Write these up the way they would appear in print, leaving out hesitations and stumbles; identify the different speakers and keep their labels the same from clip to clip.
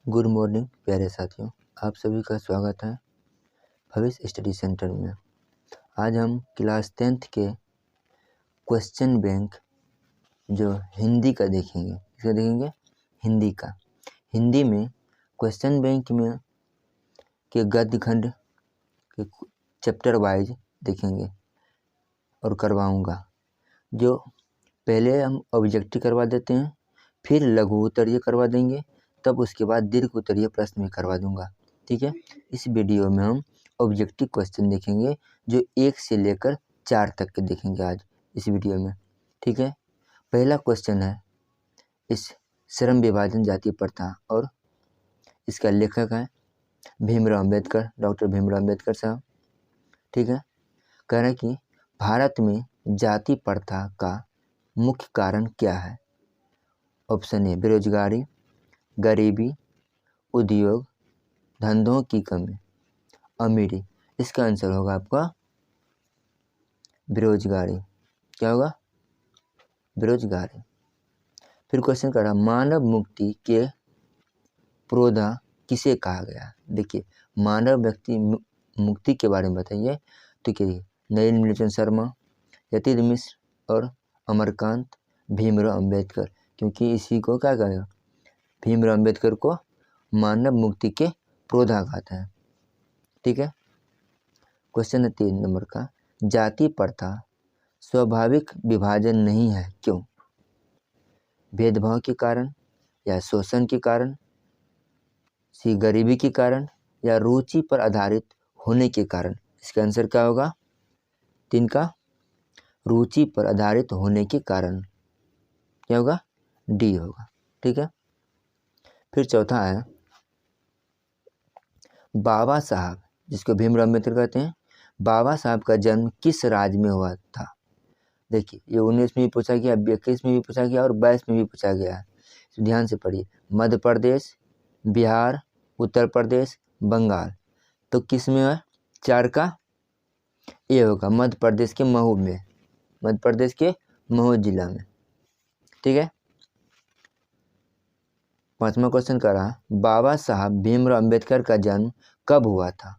Speaker 1: Good morning प्यारे साथियों, आप सभी का स्वागत है भविष्य स्टडी सेंटर में। आज हम क्लास 10th के क्वेश्चन बैंक जो हिंदी का देखेंगे। किसका देखेंगे? हिंदी का। हिंदी में क्वेश्चन बैंक में के गद्य खंड के चैप्टर वाइज देखेंगे और करवाऊंगा। जो पहले हम ऑब्जेक्टिव करवा देते हैं, फिर लघु उत्तरीय करवा देंगे, तब उसके बाद दीर्घ उत्तरीय प्रश्न भी करवा दूंगा। ठीक है। इस वीडियो में हम ऑब्जेक्टिव क्वेश्चन देखेंगे जो 1 से लेकर 4 तक के देखेंगे आज इस वीडियो में। ठीक है। पहला क्वेश्चन है इस श्रम विभाजन जाति प्रथा, और इसका लेखक है भीमराव अम्बेडकर, डॉक्टर भीमराव अम्बेडकर साहब। ठीक है। कह रहे हैं कि भारत में जाति प्रथा का मुख्य कारण क्या है? ऑप्शन ए बेरोजगारी, गरीबी, उद्योग, धंधों की कमी, अमीरी। इसका आंसर होगा आपका बेरोजगारी। क्या होगा? बेरोजगारी। फिर क्वेश्चन कर रहा, मानव मुक्ति के प्रोधा किसे कहा गया? देखिए, मानव व्यक्ति मुक्ति के बारे में बताइए तो क्या? नलिनीलोचन शर्मा, यतीन्द्र मिश्र और अमरकांत भीमराव अम्बेडकर। क्योंकि इसी को क्या कहेगा? भीमराव अम्बेडकर को मानव मुक्ति के प्रोधा कहते हैं। ठीक है। क्वेश्चन 3 नंबर का, जाति प्रथा स्वाभाविक विभाजन नहीं है, क्यों? भेदभाव के कारण, या शोषण के कारण, सी गरीबी के कारण, या रुचि पर आधारित होने के कारण। इसका आंसर क्या होगा? 3 का रुचि पर आधारित होने के कारण। क्या होगा? डी होगा। ठीक है। फिर चौथा है बाबा साहब, जिसको भीमराव अम्बेडकर कहते हैं, बाबा साहब का जन्म किस राज्य में हुआ था? देखिए, ये 19 में भी पूछा गया, 21 में भी पूछा गया और 22 में भी पूछा गया है। तो ध्यान से पढ़िए। मध्य प्रदेश, बिहार, उत्तर प्रदेश, बंगाल। तो किस में है? 4 का ए होगा, मध्य प्रदेश के महू में, मध्य प्रदेश के महू जिला में। ठीक है। 5वां क्वेश्चन कर रहा, बाबा साहब भीमराव अम्बेडकर का जन्म कब हुआ था?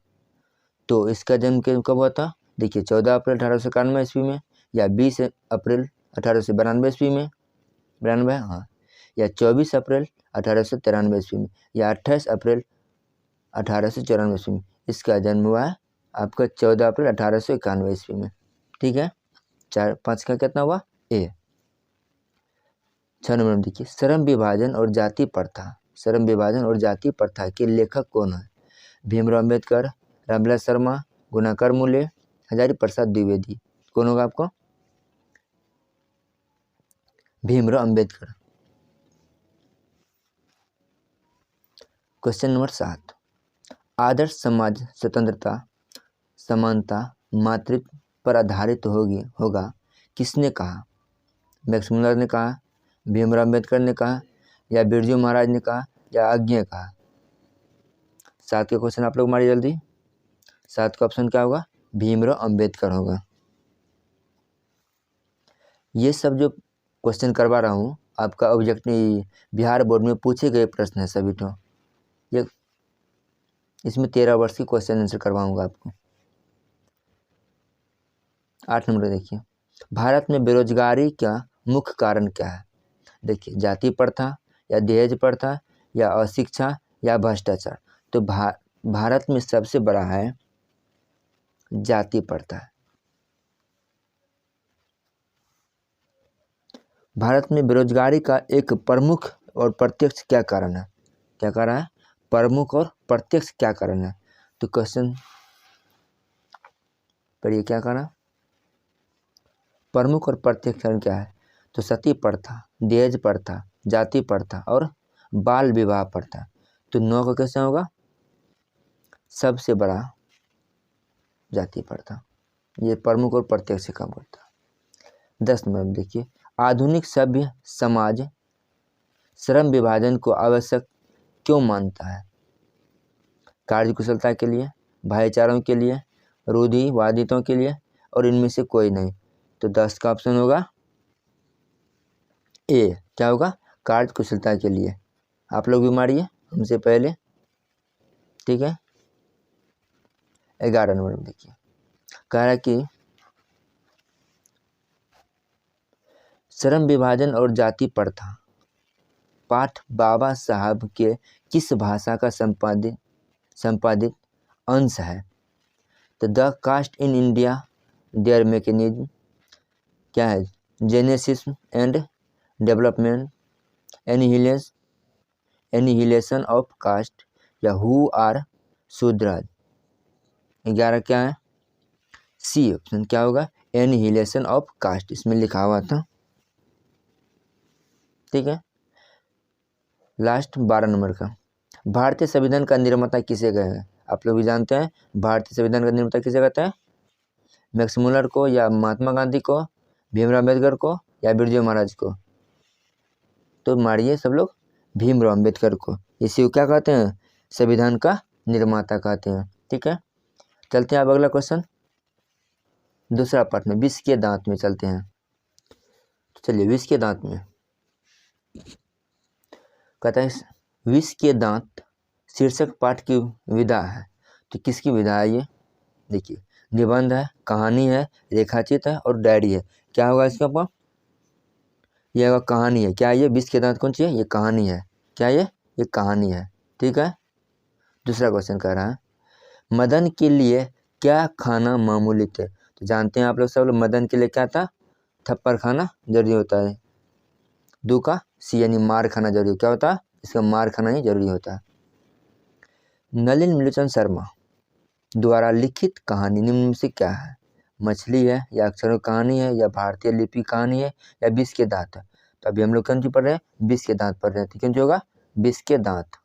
Speaker 1: तो इसका जन्म कब हुआ था? देखिए, 14 अप्रैल 1891 ईस्वी में, या 20 अप्रैल 1892 ईस्वी में, 92, हाँ, या 24 अप्रैल 1893 ईस्वी में, या 28 अप्रैल 1894 ईस्वी में। इसका जन्म हुआ है आपका 14 अप्रैल 1891 ईस्वी में। ठीक है। 5 का कितना हुआ? ए। 6 नंबर में देखिए, श्रम विभाजन और जाति प्रथा, श्रम विभाजन और जाति प्रथा के लेखक कौन है? भीमराव अम्बेडकर, रामविलास शर्मा, गुणाकर मूले, हजारी प्रसाद द्विवेदी। कौन होगा आपको? भीमराव अम्बेडकर। क्वेश्चन नंबर 7, आदर्श समाज स्वतंत्रता, समानता, मातृत्व पर आधारित होगा किसने कहा? मैक्स मुलर ने कहा, भीमराव अम्बेडकर ने कहा, या बिरजू महाराज ने कहा, या आज्ञा कहा? 7 के क्वेश्चन आप लोग मारिए जल्दी। 7 का ऑप्शन क्या होगा? भीमराव अम्बेडकर होगा। ये सब जो क्वेश्चन करवा रहा हूँ आपका ऑब्जेक्टिव बिहार बोर्ड में पूछे गए प्रश्न है सभी। तो ये इसमें 13 वर्ष की क्वेश्चन आंसर करवाऊंगा आपको। 8 नंबर देखिए, भारत में बेरोजगारी का मुख्य कारण क्या है? देखिए, जाति प्रथा, या दहेज प्रथा, या अशिक्षा, या भ्रष्टाचार। तो भारत में सबसे बड़ा है जाति प्रथा। भारत में बेरोजगारी का एक प्रमुख और प्रत्यक्ष क्या कारण है? क्या कारण है? प्रमुख और प्रत्यक्ष क्या कारण है? तो क्वेश्चन पढ़िए, क्या कारण? प्रमुख और प्रत्यक्ष कारण क्या है? तो सती प्रथा, दहेज प्रथा, जाति प्रथा और बाल विवाह प्रथा। तो 9 का कैसे होगा? सबसे बड़ा जाति प्रथा। ये प्रमुख और प्रत्यक्ष काम करता है। 10 नंबर में देखिए, आधुनिक सभ्य समाज श्रम विभाजन को आवश्यक क्यों मानता है? कार्यकुशलता के लिए, भाईचारों के लिए, रूढ़िवादियों के लिए, और इनमें से कोई नहीं। तो 10 का ऑप्शन होगा ए। क्या होगा? कार्यकुशलता के लिए। आप लोग भी मारिए। हमसे पहले, ठीक है। 11 नंबर में देखिए, कह रहा है कि श्रम विभाजन और जाति प्रथा पाठ बाबा साहब के किस भाषा का संपादित अंश है? तो the caste in India their mechanism क्या है? Genesis and development, annihilation of caste, या हु आर शूद्राज। 11 क्या है? सी ऑप्शन क्या होगा? एनिहिलेशन ऑफ कास्ट, इसमें लिखा हुआ था, ठीक है। लास्ट 12 नंबर का, भारतीय संविधान का निर्माता किसे कहे? आप लोग भी जानते हैं, भारतीय संविधान का निर्माता किसे कहते हैं? मैक्स मुलर को, या महात्मा गांधी को, भीमराव अम्बेडकर को, या बिरजू महाराज को? तो मारिए सब लोग, भीमराव अम्बेडकर को। इसी को क्या कहते हैं? संविधान का निर्माता कहते हैं, ठीक है। चलते हैं अब अगला क्वेश्चन, दूसरा पार्ट में, विष के दांत में चलते हैं। चलिए, विष के दांत में कहता है विष के दांत शीर्षक पाठ की विधा है। तो किसकी विधा है ये? देखिए, निबंध है, कहानी है, रेखाचित्र है और डायरी है। क्या होगा इसका ऊपर? यह होगा कहानी है। क्या ये विष के दांत कौन सी है? ये कहानी है। क्या ये कहानी है, ठीक है। दूसरा क्वेश्चन कह रहा है मदन के लिए क्या खाना मामूली थे? तो जानते हैं आप लोग सब लोग, मदन के लिए क्या था? थप्पड़ खाना जरूरी होता है। दू का सी यानी मार खाना जरूरी, क्या होता है? इसका मार खाना ही जरूरी होता है। नलिन विलोचन शर्मा द्वारा लिखित कहानी निम्न में से क्या है? मछली है, या अक्षरों कहानी है, या भारतीय लिपि कहानी है, या विष के दांत है? तो अभी हम लोग कौन सी पढ़ रहे हैं? विष के दांत पढ़ रहे हैं। कौन सी होगा? विष के दांत।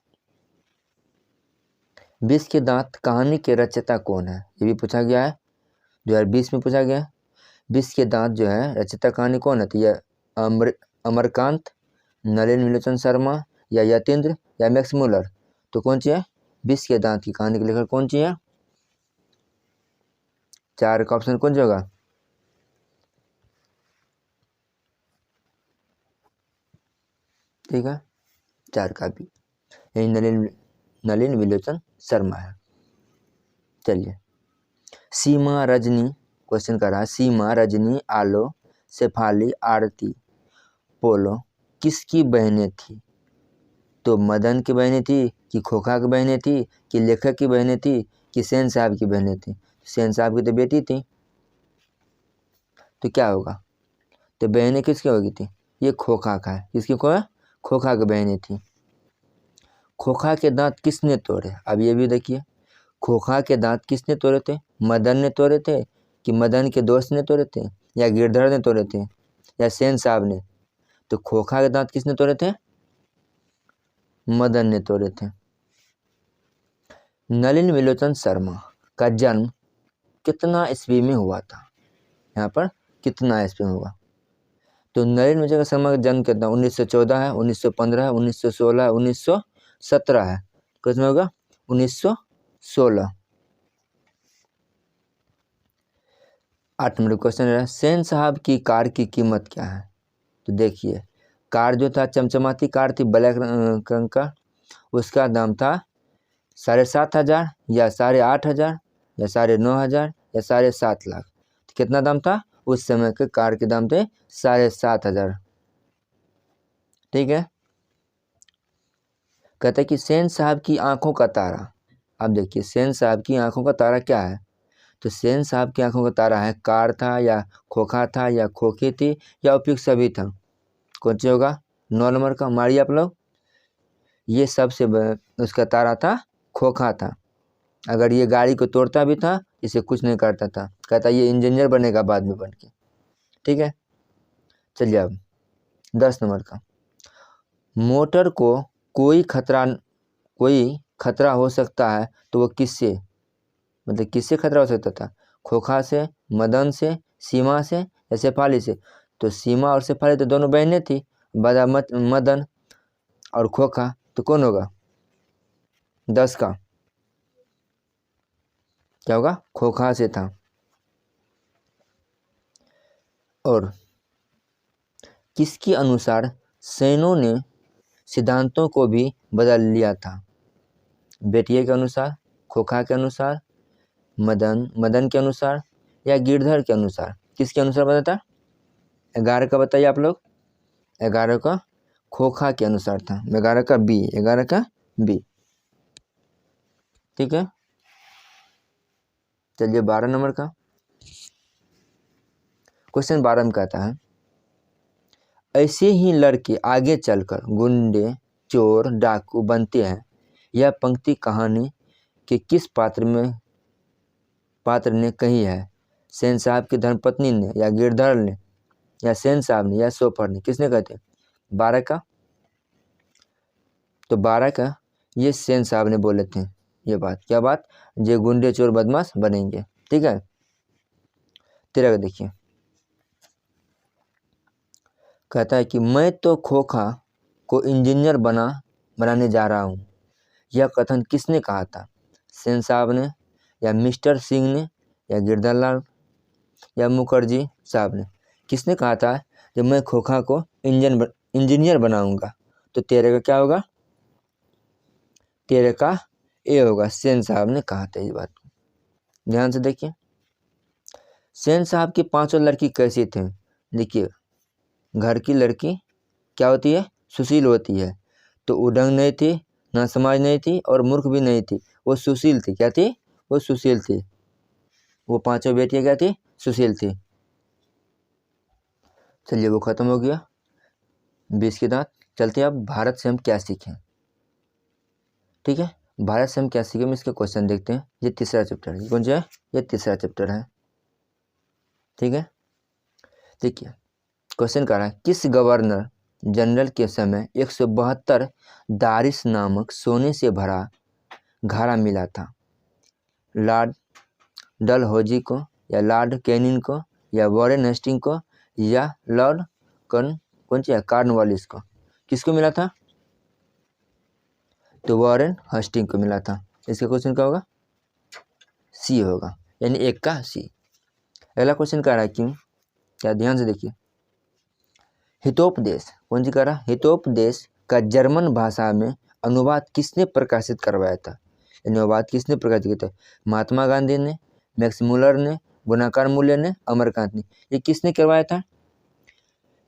Speaker 1: विष के दांत कहानी के रचयिता कौन है? ये भी पूछा गया है, 2020 में पूछा गया। विष के दांत जो है रचयिता कहानी कौन है? तो यह अमरकांत, नलिन विलोचन शर्मा, या यतीन्द्र, या मैक्स मुलर? तो कौन सी है? विष के दांत की कहानी के लेखक कौन सी है? 4 का ऑप्शन कौन सा होगा? ठीक है, 4 का भी यही नलिन विलोचन शर्मा है। चलिए, सीमा रजनी क्वेश्चन कर रहा है, सीमा रजनी आलो शेफाली आरती पोलो किसकी बहनें थी? तो मदन की बहनें थी, कि खोखा की बहनें थी, कि लेखक की बहनें थी, कि सेन साहब की बहनें थी? सेन साहब की तो बेटी थी, तो क्या होगा? तो बहनें किसकी होगी थी? ये खोखा का है। किसकी को है? खोखा की बहनें थी। खोखा के दांत किसने तोड़े? अब ये भी देखिए, खोखा के दांत किसने तोड़े थे? मदन ने तोड़े थे, कि मदन के दोस्त ने तोड़े थे, या गिरधर ने तोड़े थे, या सेन साहब ने? तो खोखा के दांत किसने तोड़े थे? मदन ने तोड़े थे। नलिन विलोचन शर्मा का जन्म कितना ईस्वी में हुआ था? यहाँ पर कितना ईस्वी में हुआ? तो नलिन विलोचन शर्मा का जन्म कितना? 1914 है, 1915 है, 1916 है, 1917 है? किसमें होगा? 1916। 8 नंबर क्वेश्चन है, सेन साहब की कार की कीमत क्या है? तो देखिए, कार जो था चमचमाती कार थी, ब्लैक रंग का, उसका दाम था 7,500, या 8,500, या 9,500, या 7.5 लाख। तो कितना दाम था? उस समय के कार के दाम थे 7,500, ठीक है। कहते हैं कि सेन साहब की आंखों का तारा। अब देखिए, सेन साहब की आंखों का तारा क्या है? तो सेन साहब की आंखों का तारा है कार था, या खोखा था, या खोखी थी, या उपयुक्त सभी था? कौन सी होगा? 9 नंबर का, मारिए आप लोग। ये सबसे उसका तारा था खोखा था। अगर ये गाड़ी को तोड़ता भी था, इसे कुछ नहीं करता था। कहता ये इंजीनियर बनेगा बाद में बन के, ठीक है। चलिए अब 10 नंबर का, मोटर को कोई खतरा हो सकता है तो वो किससे, मतलब किससे खतरा हो सकता था? खोखा से, मदन से, सीमा से, या शेफाली से? तो सीमा और शेफाली तो दोनों बहनें थी, मदन और खोखा, तो कौन होगा? 10 का क्या होगा? खोखा से था। और किसके अनुसार सेनों ने सिद्धांतों को भी बदल लिया था? बेटिए के अनुसार, खोखा के अनुसार, मदन के अनुसार या गिरधर के अनुसार? किसके अनुसार बताता? 11 का बताइए आप लोग। 11 का खोखा के अनुसार था। 11 का बी, 11 का बी। ठीक है, चलिए 12 नंबर का क्वेश्चन 12 में कहता है, ऐसे ही लड़के आगे चलकर गुंडे, चोर, डाकू बनते हैं। यह पंक्ति कहानी के किस पात्र ने कही है? सेन साहब की धर्मपत्नी ने, या गिरधर ने, या सेन साहब ने, या सोफर ने? किसने कहते? 12 का, तो 12 का ये सेन साहब ने बोले थे ये बात। क्या बात? ये गुंडे चोर बदमाश बनेंगे। ठीक है, 13 का देखिए, कहता है कि मैं तो खोखा को इंजीनियर बनाने जा रहा हूँ। यह कथन किसने कहा था? सेन साहब ने, या मिस्टर सिंह ने, या गिरधर लाल, या मुखर्जी साहब ने? किसने कहा था कि मैं खोखा को इंजीनियर बनाऊंगा? तो 13 का क्या होगा? 13 का ए होगा। सेन साहब ने कहा था ये बात। ध्यान से देखिए, सेन साहब की 5 लड़की कैसी थे? देखिए, घर की लड़की क्या होती है? सुशील होती है। तो उदंग नहीं थी, ना समाज नहीं थी, और मूर्ख भी नहीं थी। वो सुशील थी। क्या थी? वो सुशील थी। वो 5 बेटियां क्या थी? सुशील थी। चलिए, वो खत्म हो गया 20 के दांत। चलते हैं अब भारत से हम क्या सीखें। ठीक है, भारत से हम क्या सीखें हम इसके क्वेश्चन देखते हैं। ये तीसरा चैप्टर है। कौन सा है? ये तीसरा चैप्टर है। ठीक है, देखिए, क्वेश्चन कर रहा है, किस गवर्नर जनरल के समय 172 दारिस नामक सोने से भरा घड़ा मिला था? लॉर्ड डलहौजी को, या लॉर्ड कैनिंग को, या वॉरेन हेस्टिंग को, या लॉर्ड कौन सी है कॉर्नवालिस को? किसको मिला था? तो वॉरेन हेस्टिंग को मिला था। इसका क्वेश्चन क्या होगा? सी होगा, यानी 1 का सी। अगला क्वेश्चन कह रहा है क्यों, क्या? ध्यान से देखिए, हितोपदेश कौन सी कह रहा? हितोपदेश का जर्मन भाषा में अनुवाद किसने प्रकाशित करवाया था? अनुवाद किसने प्रकाशित किया था? महात्मा गांधी ने, मैक्स मुलर ने, गुणाकार मूल्य ने, अमरकांत ने? ये किसने करवाया था?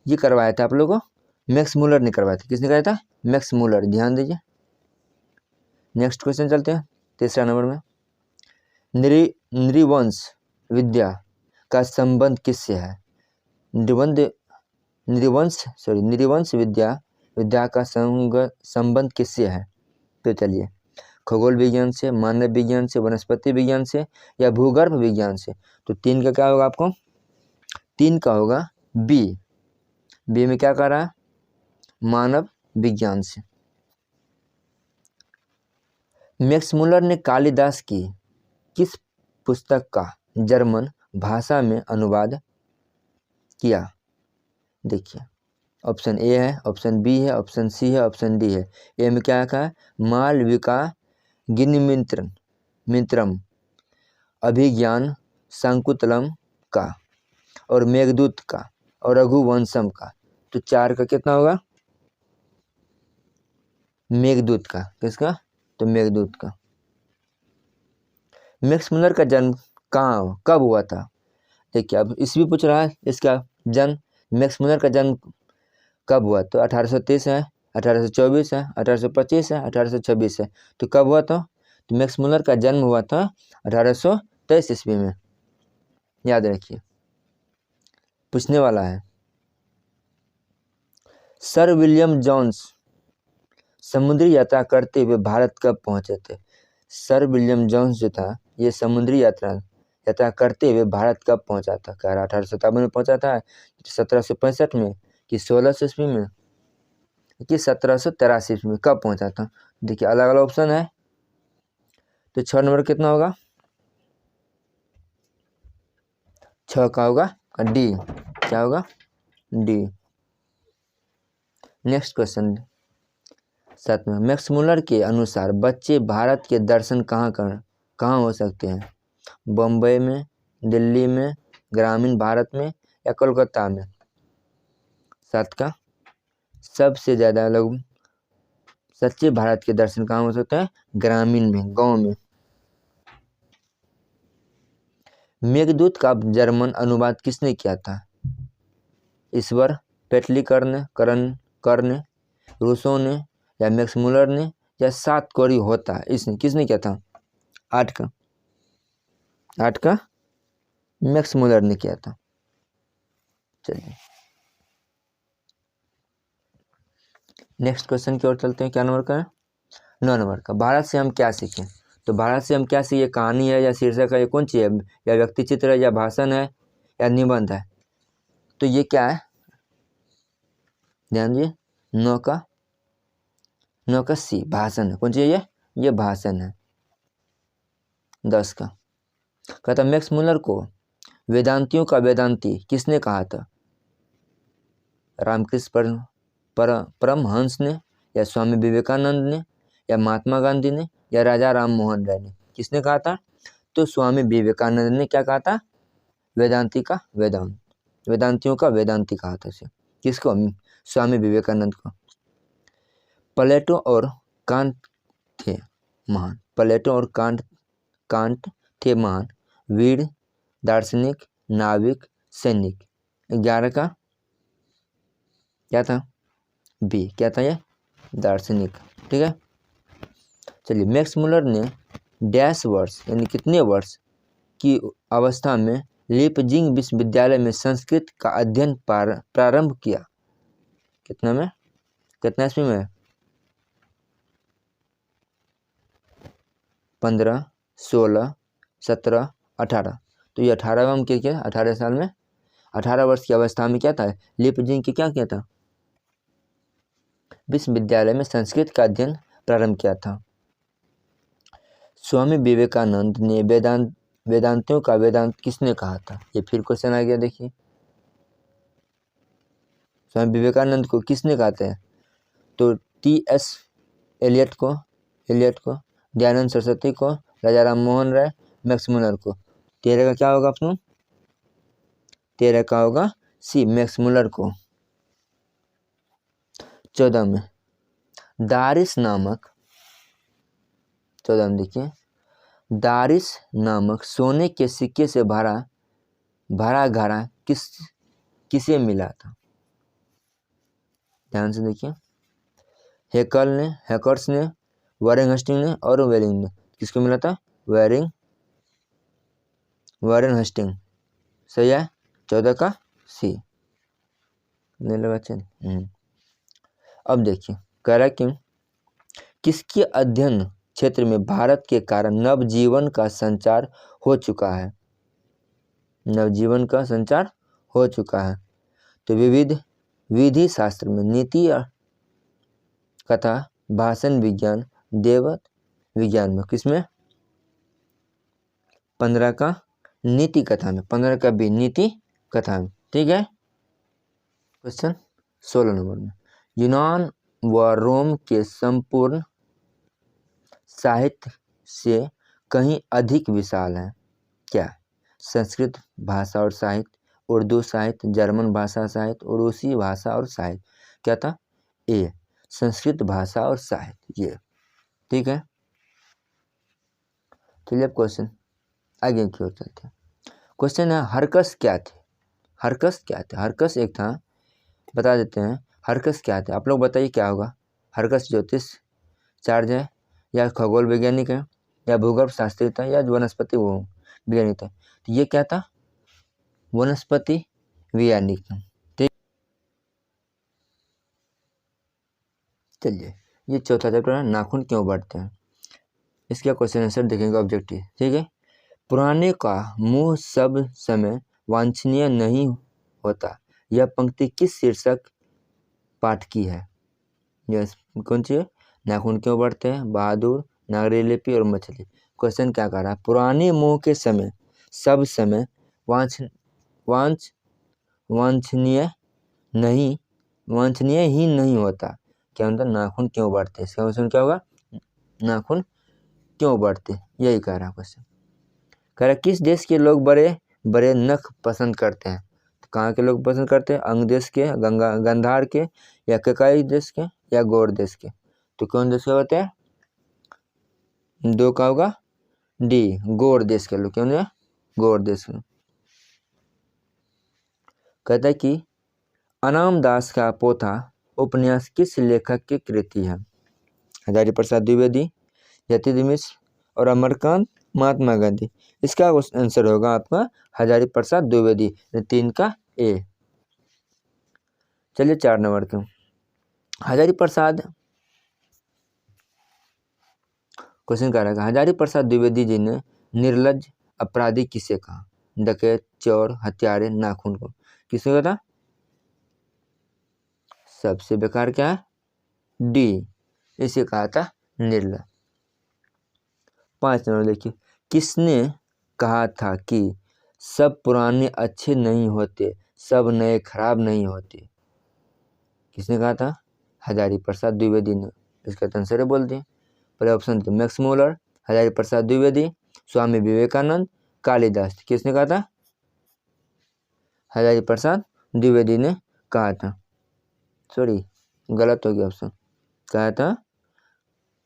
Speaker 1: ये करवाया था आप लोगों को मैक्स मुलर ने करवाया था। किसने कराया था? Max Muller. ध्यान दीजिए। नेक्स्ट क्वेश्चन चलते हैं तीसरा नंबर में, नृवंश विद्या का संबंध किससे है? नृवंश विद्या का संबंध किससे है? तो चलिए, खगोल विज्ञान से, मानव विज्ञान से, वनस्पति विज्ञान से, या भूगर्भ विज्ञान से? तो 3 का क्या होगा आपको? 3 का होगा बी। बी में क्या कर रहा है? मानव विज्ञान से। मैक्स मुलर ने कालिदास की किस पुस्तक का जर्मन भाषा में अनुवाद किया? देखिए, ऑप्शन ए है, ऑप्शन बी है, ऑप्शन सी है, ऑप्शन डी है। ए में क्या कहा? मालविका मित्रम, अभिज्ञान शाकुंतलम का, और मेघदूत का, और रघुवंशम का। तो 4 का कितना होगा? मेघदूत का। किसका? तो मेघदूत का। मैक्स मुलर का जन्म कब हुआ था? देखिए, अब इसमें पूछ रहा है इसका जन्म, मैक्स मुलर का जन्म कब हुआ? तो 1830 है, 1824 है, 1825 है, 1826 है। तो कब हुआ था? तो मैक्स मुलर का जन्म हुआ था 1823 ईस्वी में। याद रखिए, पूछने वाला है। सर विलियम जोन्स समुद्री यात्रा करते हुए भारत कब पहुंचे थे? सर विलियम जोन्स जो था, ये समुद्री यात्रा करते हुए भारत कब पहुंचा था? कह रहा 1857 में पहुंचा था, 1765 में, कि 1600 ईस्वी में, कि 1783 ईस्वी में? कब पहुंचा था? देखिए, अलग अलग ऑप्शन है। तो 6 नंबर कितना होगा? 6 का होगा डी। क्या होगा? डी। नेक्स्ट क्वेश्चन 7 में, मैक्स मुलर के अनुसार बच्चे भारत के दर्शन कहाँ हो सकते हैं? बम्बई में, दिल्ली में, ग्रामीण भारत में, या कोलकाता में? 7 का सबसे ज़्यादा लोग सच्चे भारत के दर्शन कहाँ हो सकते हैं? ग्रामीण में, गांव में। मेघदूत का जर्मन अनुवाद किसने किया था? ईश्वर पेटलिकर ने, रूसो ने, या मैक्स मुलर ने, या सात कोरी होता है इसने किसने किया था? 8 का मैक्स मुलर ने किया था। चलिए नेक्स्ट क्वेश्चन की ओर चलते हैं। क्या नंबर का है? 9 नंबर का। भारत से हम क्या सीखें? तो भारत से हम क्या सीखे? कहानी है या शीर्षक है या कौन चीज है? या व्यक्ति चित्र है या भाषण है या निबंध है? तो ये क्या है? ध्यान दीजिए। 9 का सी भाषण है। कौन चीज है? ये भाषण है। 10 का कहता मैक्स मुलर को वेदांतियों का वेदांती किसने कहा था? रामकृष्ण परमहंस ने, या स्वामी विवेकानंद ने, या महात्मा गांधी ने, या राजा राम मोहन राय ने? किसने कहा था? तो स्वामी विवेकानंद ने क्या कहा था? वेदांतियों का वेदांती कहा था इसे। किसको? स्वामी विवेकानंद को। प्लेटो और कांट थे महान। प्लेटो और कांट थे महान वीर, दार्शनिक, नाविक, सैनिक। 11 का क्या था? बी। क्या था ये? दार्शनिक। ठीक है। चलिए मैक्स मुलर ने डैश वर्ष यानी कितने वर्ष की अवस्था में लीपजिंग विश्वविद्यालय में संस्कृत का अध्ययन प्रारंभ किया? कितना ईस्वी में? 15, 16, 17, 18। तो ये 18 में क्या? 18 साल में, 18 वर्ष की अवस्था में क्या था? लीपजिंग की क्या किया था? विश्वविद्यालय में संस्कृत का अध्ययन प्रारंभ किया था। स्वामी विवेकानंद ने वेदांतियों का वेदांत किसने कहा था? ये फिर क्वेश्चन आ गया। देखिए स्वामी विवेकानंद को किसने कहते हैं? तो T.S. एलियट को, दयानंद सरस्वती को, राजा राम मोहन राय, मैक्स मुलर को। 13 का क्या होगा अपना? 13 का होगा सी मैक्स मुलर को। 14 में दारिस नामक, 14 में देखिए दारिस नामक सोने के सिक्के से भरा घड़ा किसे मिला था? ध्यान से देखिए। हैकर्स ने, वॉरेन हेस्टिंग ने और वेलिंग ने। किसको मिला था? Warren Hasting. सही है। 14 का सी। नहीं लगा? चल अब देखिए कह रहा कि किसके अध्ययन क्षेत्र में भारत के कारण नवजीवन का संचार हो चुका है? नवजीवन का संचार हो चुका है। तो विधि शास्त्र में, नीति कथा, भाषण विज्ञान, देवत विज्ञान में। किसमें? 15 का नीति कथा में। 15 का भी नीति कथा में। ठीक है। क्वेश्चन 16 नंबर में यूनान व रोम के संपूर्ण साहित्य से कहीं अधिक विशाल है। क्या? संस्कृत भाषा और साहित्य, उर्दू साहित्य, जर्मन भाषा साहित्य, रूसी भाषा और साहित्य। क्या था? ए संस्कृत भाषा और साहित्य। ये ठीक है। चलिए अब क्वेश्चन आगे की ओर चलते हैं। क्वेश्चन है हरकस क्या थे? हरकस एक था, बता देते हैं हरकस क्या थे। आप लोग बताइए क्या होगा? हरकस ज्योतिष चार्ज है, या खगोल वैज्ञानिक है, या भूगर्भ शास्त्री था, या वनस्पति वैज्ञानिक था? तो ये क्या था? वनस्पति वैज्ञानिक था। ठीक। चलिए ये चौथा चैप्टर है नाखून क्यों बढ़ते हैं। इसका क्वेश्चन आंसर देखेंगे ऑब्जेक्टिव। ठीक है। पुराने का मुंह सब समय वांछनीय नहीं होता। यह पंक्ति किस शीर्षक पाठ की है? यस कौन सी है? नाखून क्यों बढ़ते हैं, बहादुर, नागरी लिपि और मछली। क्वेश्चन क्या कर रहा है? पुराने मुंह के समय सब समय वांछनीय ही नहीं होता। क्या मतलब? नाखून क्यों बढ़ते? इसका क्वेश्चन क्या होगा? नाखून क्यों बढ़ते, यही कह रहा है क्वेश्चन। कह रहा किस देश के लोग बड़े बड़े नख पसंद करते हैं? तो कहाँ के लोग पसंद करते हैं? अंग देश के, गंधार के, या ककाई देश के, या गौर देश के। तो कौन देश का होता है? 2 का होगा डी, गौड़ देश का। लो क्यों नहीं? गौड़ देश का। कहता है कि अनाम दास का पोथा उपन्यास किस लेखक की कृति है? हजारी प्रसाद द्विवेदी, यतीन्द्र मिश्र और अमरकांत महात्मा गांधी। इसका आंसर होगा आपका हजारी प्रसाद द्विवेदी, 3 का ए। चलिए 4 नंबर का। हजारी प्रसाद क्वेश्चन क्या रहेगा? हजारी प्रसाद द्विवेदी जी ने निर्लज्ज अपराधी किसे कहा? डकैत, चोर, हत्यारे, नाखून को। किसे कहा था? सबसे बेकार क्या है? डी, इसे कहा था निर्लज्ज। 5 नंबर देखिए, किसने कहा था कि सब पुराने अच्छे नहीं होते, सब नए खराब नहीं होते? किसने कहा था? हजारी प्रसाद द्विवेदी ने। इसका आंसर बोल दिए। पहले ऑप्शन थे मैक्स मुलर, हजारी प्रसाद द्विवेदी, स्वामी विवेकानंद, कालिदास। किसने कहा था? हजारी प्रसाद द्विवेदी ने कहा था। सॉरी, गलत हो गया ऑप्शन। कहा था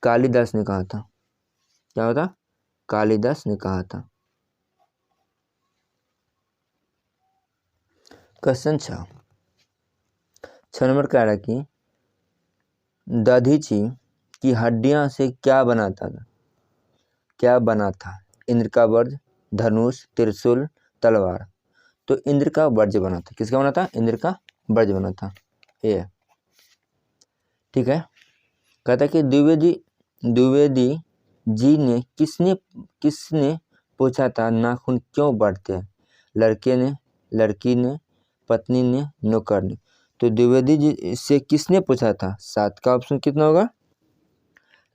Speaker 1: कालिदास ने कहा था। क्या होता? कालिदास ने कहा था। क्वेश्चन 6 नंबर कह रहा कि दधीची की हड्डियां से क्या बना था? क्या बना था? इंद्र का वज्र, धनुष, त्रिशूल, तलवार। तो इंद्र का वज्र बना था। किसका बना था? इंद्र का वज्र बना था। ये ठीक है। कहता कि द्विवेदी जी ने किसने पूछा था नाखून क्यों बढ़ते हैं? लड़के ने, लड़की ने, पत्नी ने, नौकर ने। तो द्विवेदी जी से किसने पूछा था? 7 का ऑप्शन कितना होगा?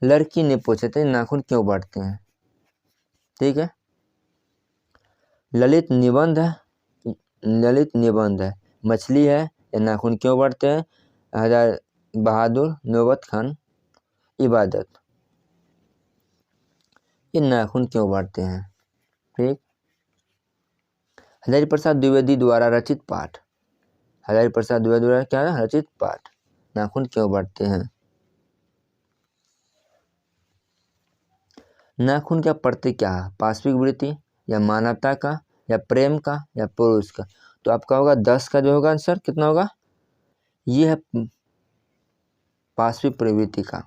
Speaker 1: लड़की ने पूछा था नाखून क्यों बढ़ते हैं। ठीक है। ललित निबंध है, मछली है या नाखून क्यों बढ़ते हैं? हजार बहादुर, नौबत खान, इबादत। ये नाखून क्यों बढ़ते हैं? ठीक। हजारी प्रसाद द्विवेदी द्वारा रचित पाठ। हजारी प्रसाद द्विवेदी द्वारा क्या है? रचित पाठ, नाखून क्यों बढ़ते हैं। नाखून का प्रतीक क्या है? पाशविक वृत्ति, या मानवता का, या प्रेम का, या पुरुष का। तो आपका होगा 10 का जो होगा आंसर कितना होगा? ये है पाशविक प्रवृत्ति का।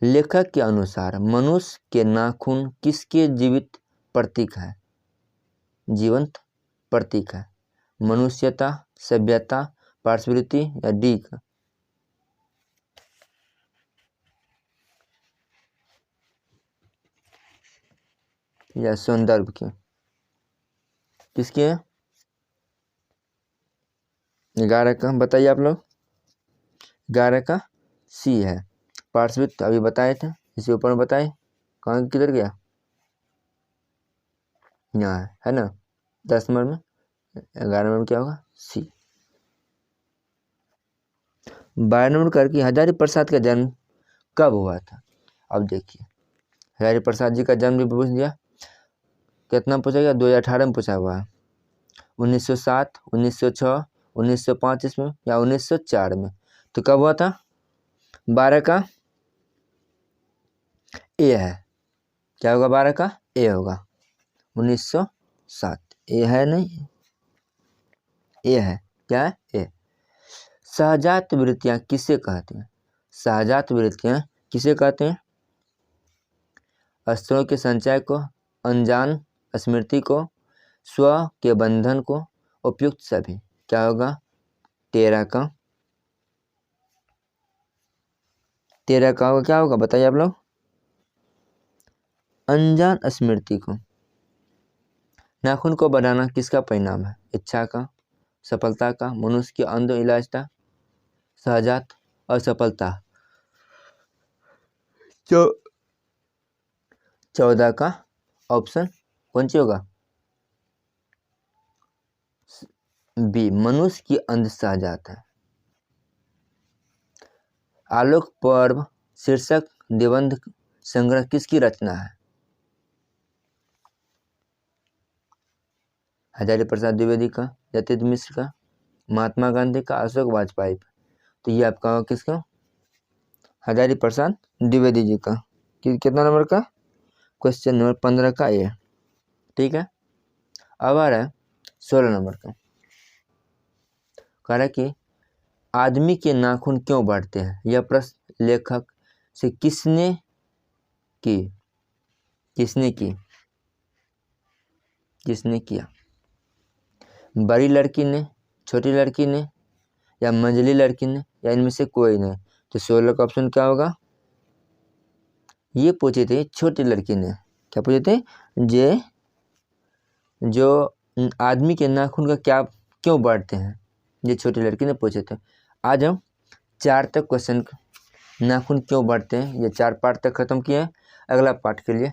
Speaker 1: लेखक के अनुसार मनुष्य के नाखून किसके जीवित प्रतीक है? जीवंत प्रतीक है। मनुष्यता, सभ्यता, पार्श्ववृत्ति या डी का? या संदर्भ के? किसके है? 11 का बताइए आप लोग। 11 का सी है। पार्श्ववृत्त अभी बताए थे, इसी ऊपर में बताए। कहाँ किधर गया? यहाँ है ना। 10 नंबर में, 11 नंबर में क्या होगा? सी। 12 नंबर करके हजारी प्रसाद का जन्म कब हुआ था? अब देखिए, हजारी प्रसाद जी का जन्म भी पूछ दिया। कितना पूछा गया? 2018 में पूछा हुआ है। 1907, 1906, 1905 इसमें, या 1904 में। तो कब हुआ था? 12 का ए है। क्या होगा? 12 का ए होगा। 1907 ए है नहीं, ए है। क्या है? ए। सहजात वृत्तियां किसे कहते हैं? सहजात वृत्तियां किसे कहते हैं? अस्त्रों के संचय को, अनजान स्मृति को, स्व के बंधन को, उपयुक्त सभी। क्या होगा? 13 का। 13 का होगा। क्या होगा बताइए आप लोग? अनजान स्मृति को। नाखून को बढ़ाना किसका परिणाम है? इच्छा का, सफलता का, मनुष्य की अंध इलाजता, सहजात, असफलता। 14 का ऑप्शन कौन सी होगा? बी, मनुष्य की अंध सहजात है। आलोक पर्व शीर्षक निबंध संग्रह किसकी रचना है? हजारी प्रसाद द्विवेदी का, यतीन्द्र मिश्र का, महात्मा गांधी का, अशोक वाजपेयी का। तो ये आपका होगा किसका? हजारी प्रसाद द्विवेदी जी का। कितना नंबर का? क्वेश्चन नंबर 15 का ये। ठीक है, अब आ रहा है 16 नंबर का। कह रहा है कि आदमी के नाखून क्यों बढ़ते हैं? यह प्रश्न लेखक से किसने किया? बड़ी लड़की ने, छोटी लड़की ने, या मंझली लड़की ने, या इनमें से कोई नहीं। तो 16 का ऑप्शन क्या होगा? ये पूछे थे छोटी लड़की ने। क्या पूछे थे? जो आदमी के नाखून का क्यों बढ़ते हैं, ये छोटी लड़की ने पूछे थे। आज हम 4 तक क्वेश्चन नाखून क्यों बढ़ते हैं, ये 4 पार्ट तक खत्म किए हैं। अगला पार्ट के लिए